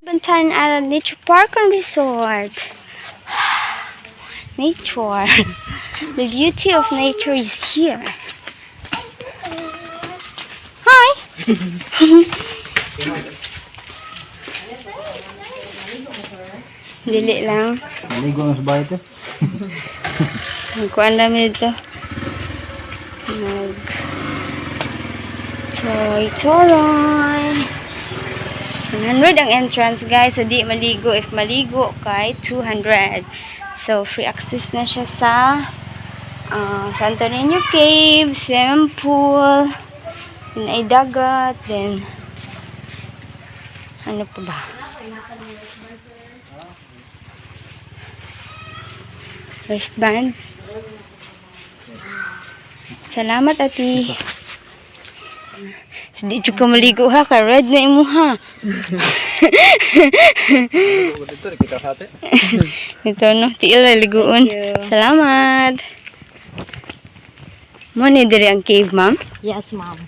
Bantayan Island Nature Park and Resort. Nature. The beauty of nature is here. Hi! Dili lang. Maligo na sa bahay ito. Nagkuhan namin ito. Toy. 100 ang entrance guys. Sa di maligo. If maligo kay 200. So free access na siya sa Santo Niño Cave, swimming pool, then ay dagat, then ano pa ba? Wristband. Salamat ati. So, di ka maligo ha, ka-red na imo ha. Kita sa atin. Ito no, tiil na liguon. Salamat. Mo ni diri ang cave, ma'am? Yes, ma'am.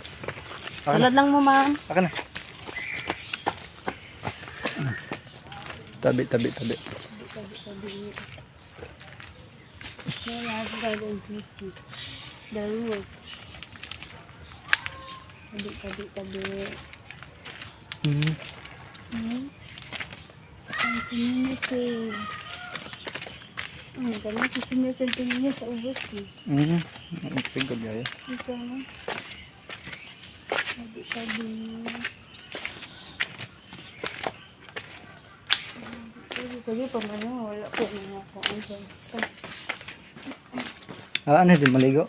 Tulad lang mo, ma'am. Akan na. Tabi. Tabi. Ang sinunod cave. Kanya kisimil sa tingin sa ubos eh. Pigod gaya. Ito no. Tabi. Sabi pa man wala ko na ako ang Ano din maligo?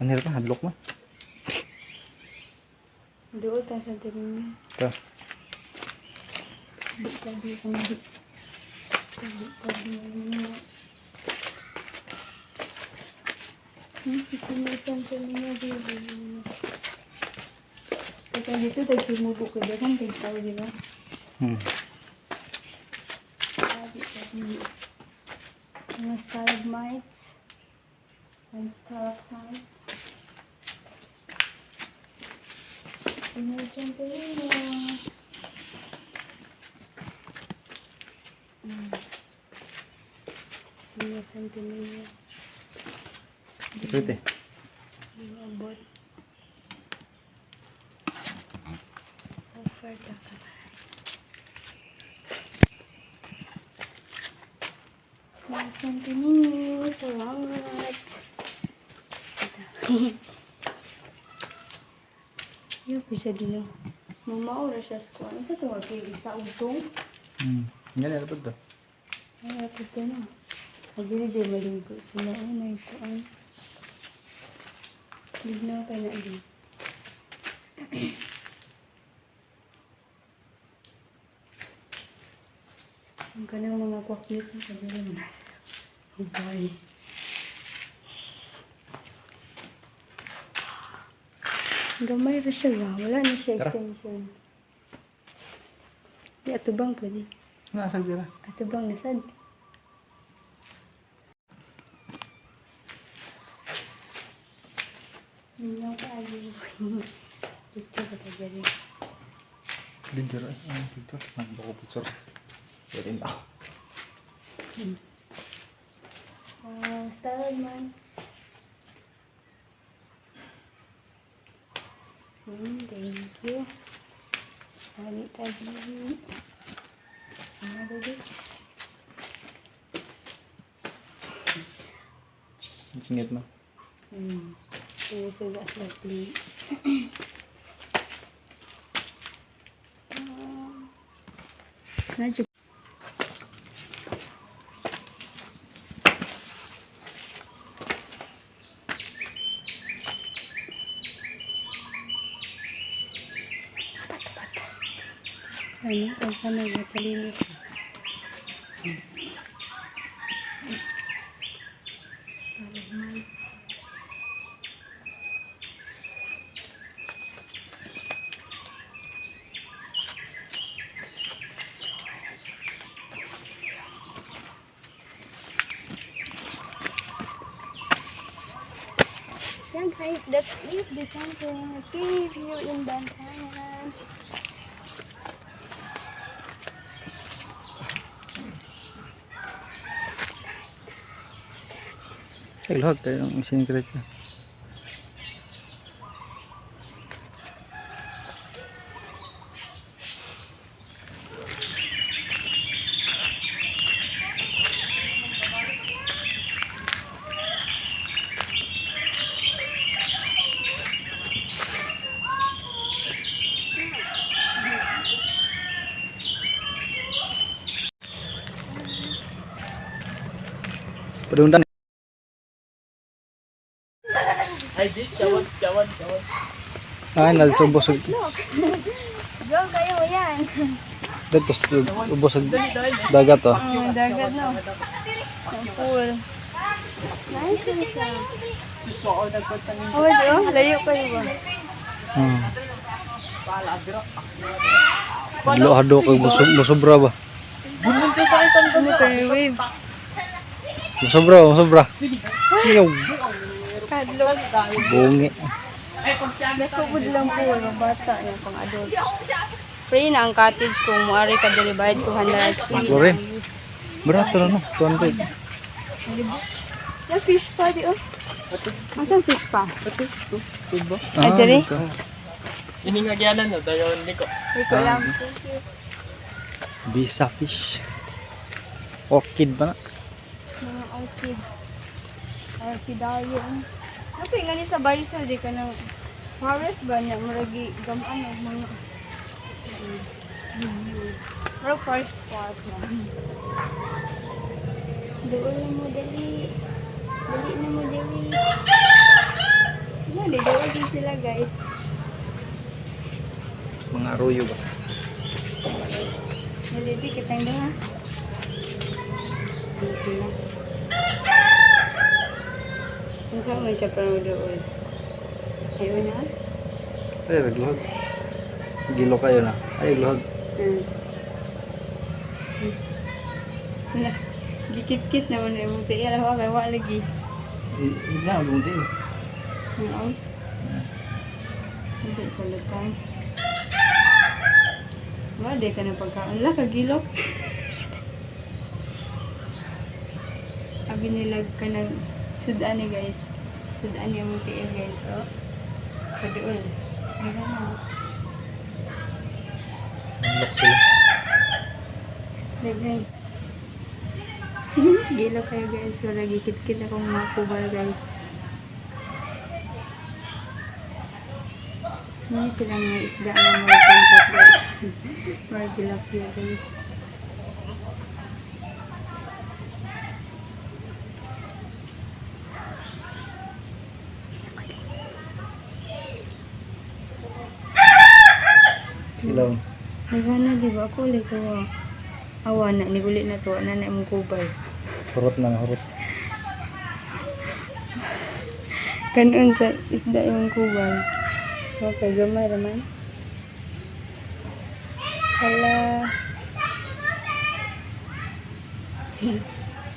Ano pa hadlok mo? Doon tayo sa tingin. Ito. Tabi. Sisimitan sa niya dito. Kaya dito tayo sumubo ko dyan. Tayo tayo dito. Tabi. Mga stalagmites. And stalagmites. Sisimitan sa niya. Sinisan ko niya. Pwede. Abot. Offer ka ka. Sinisan ko niya. Salamat. Yung pisa din. Mamaura siya sa kuwan. Sa tuwag kayo isa utong. Yan ano to? Ay, ako ito na. Pagili din maligo sila. Ay, may kuwan. Bigla ka na din. Ang kanang mga kwakit na pagili mo na. Hubay. Gamay pa siya ba? Wala na siya extension. Di atubang pwede. Nasag dira. Atubang nasad. Minyaw ka ayaw. Picture ka tayo rin. Picture ay. Picture. Bako picture. Pwede na. Stalagmites. Thank you. Tabi. Ano dito? Singit mo. So that's lovely. Medyo ano, ang kanay na palinis. Stalagmites. Yan guys, that is the something cave here in Bantayan. Lahat tayo ng secret niya. Padundan. Ay, nalisubos. Go kayo yan. Dito, ubos ang dagat oh. Dagat no. Ang pool. Nice siya. Oh, layo kayo ba? Hado kay musobra ba? Ano kayo wave? Musobra. Yung Kadlok. bungi. Nakubod lang po, yung bata, yung pang adult. Free na ang cottage kung muari ka delivered 200. Sorry. Berato na no, 200. Yung fish pa di oh. Masang fish pa? Ay, dali? Ini nga gyanan no, dayon liko. Ito lang. Bisa fish. Orchid ba na? Mga orchid. Orchidayon. Kasi nga ni sa baysa, di ka na harvest ba niya? Maragi gamaan ang mga pero first part na. Doon na mo dali. Dali na mo dali. Hindi, doon din sila guys. Mga arroyo ba? Dali, kitang doon ha. Dali sila. Kung saan man siya parang doon. Ayun na. Ay, nagluhag. Gilo kayo na. Ay, luhag. Wala. Gikit-kit naman na yung muti. Alam ko, kaya wala lagi. Hindi na, bunti. Oo. Hindi ko lutang. Wala, ka na pagkaon. Wala, kagilok. Abi nilag ka ng sudaan ni guys. Sudaan yung muti guys. Oh. Kadoon. Ayun na. Unlock sila. Dagay. Gila kayo guys. Wala gikit-kit akong makubal guys. May silang mga isda na mga pangkat guys. Mga tilapia guys. Sila. Nagana di ba ako ulit ko awa na ni ulit na to na mong kubay. Hurot na, hurot. Kanon sa isda yung kubay. Okay, gamay naman. Hala.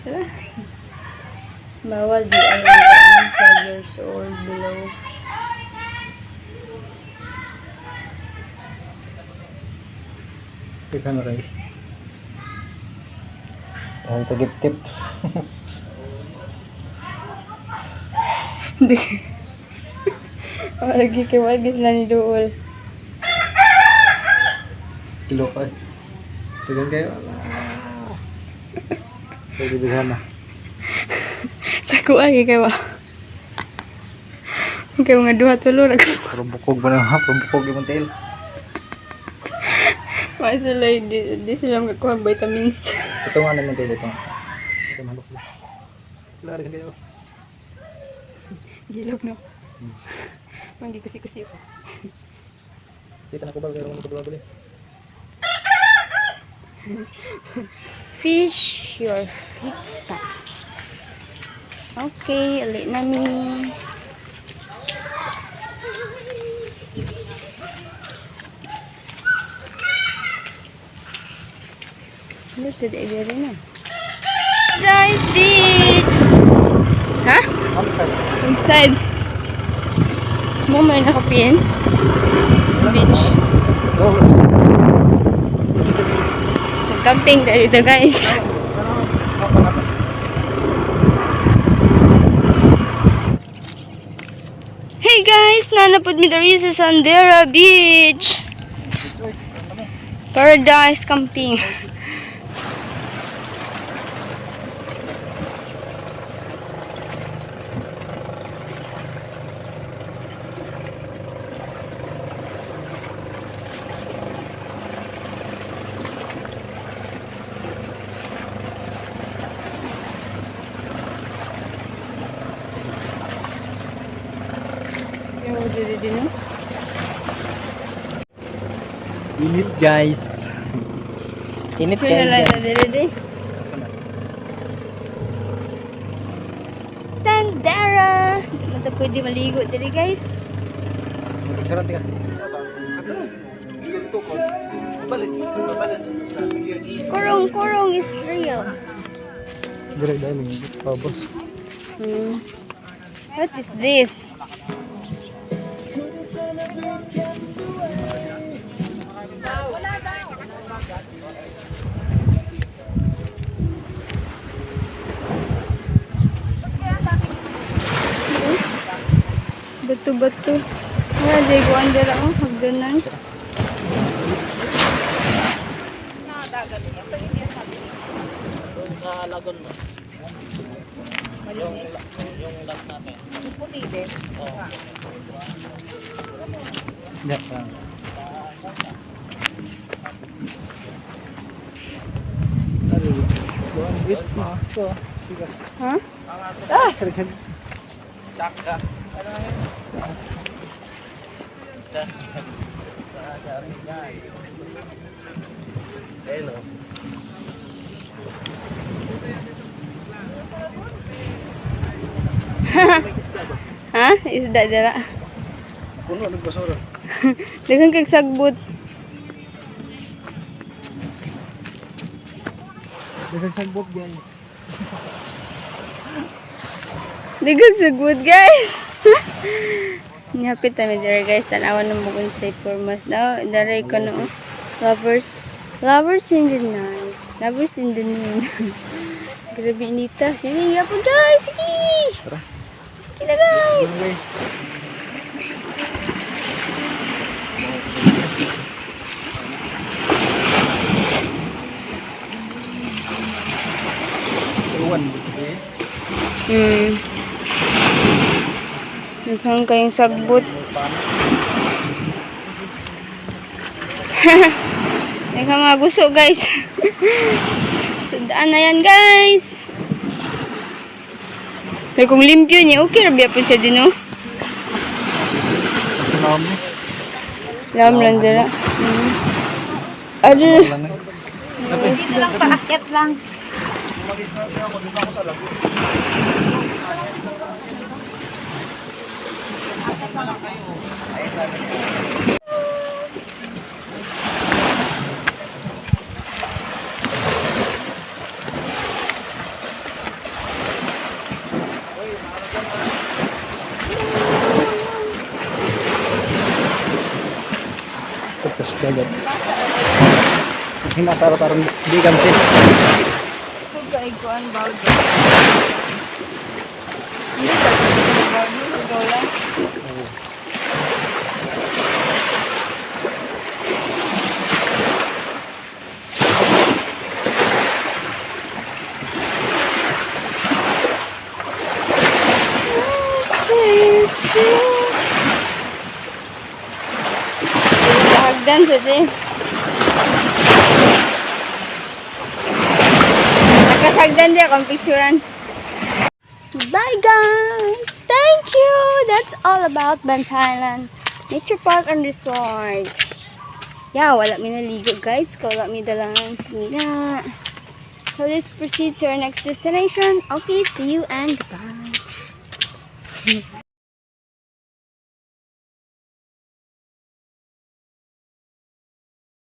Hala. Bawal di ay 5 years old below. Teka na rin. Ang tagip-tip. Hindi. Lagi kay wagis na ni Duol. Kilo pa. Tugan kayo. Pwede bilhan na. Sako ay kay wa. Kay mga duha tulo ra. Pero bukog ba na ha? Pero bukog yung tail. Why sila di sila makakuha vitamins. Ito nga naman tail ito. Ito malok sila. Lari ka kayo. Gilog no. Hindi kusi-kusi ko. Kita na ko ba kayo mga kababali? Fish your feet stop. Okay, ulit namin. Look at the area na. Guys, beach! Ha? Outside. Inside. Mo may nakapin. Beach. Oh. Camping dito guys. Hey guys, nanapod mi diri sa Sandera Beach. Paradise camping. Init guys. Init Sure na lang na dili. Sandera! Mata pwede maligo dili guys. Sarap ka. Kurong is real. Dire dahil pabos. What is this? Batu-batu. Wala, di ko andara oh, hagdanan. Sa lagon mo. Yung lap natin. Puti din. Oo. Ya. It's na. So, sige. Ha? Kaya Chaka. Ayun o. Ha? Isda dara. puno nagbasura. Daghang kag sagbot. Daghang sagbot diyan. Daghang sagbot guys. Nyapit kami dira guys, tanawan ng bugon sa formas daw. Daray ko no. Lovers in the night. Lovers in the noon. Grabe inita. Swimming po guys. Sige. Tara. Sige na guys. Guys. Tuwan. Daghang kayong sagbot. Daghang mga gusto guys. Sundaan na yan guys. Kaya kung limpyo niya, okay rabi po siya din oh. Salam. Lam lang dira. Ado. Dito lang paakyat lang. Tapos dagat. Hinasara tarong di kantin. Kaya ikuan bawd. Hindi ka bawd mo ikaw lang. Hagdan sa din. Nakasagdan di akong picturean. Bye guys! Thank you! That's all about Bantayan Nature Park and Resort. Yeah, wala mi naligo guys. Wala mi dalang sila. So let's proceed to our next destination. Okay, see you and goodbye.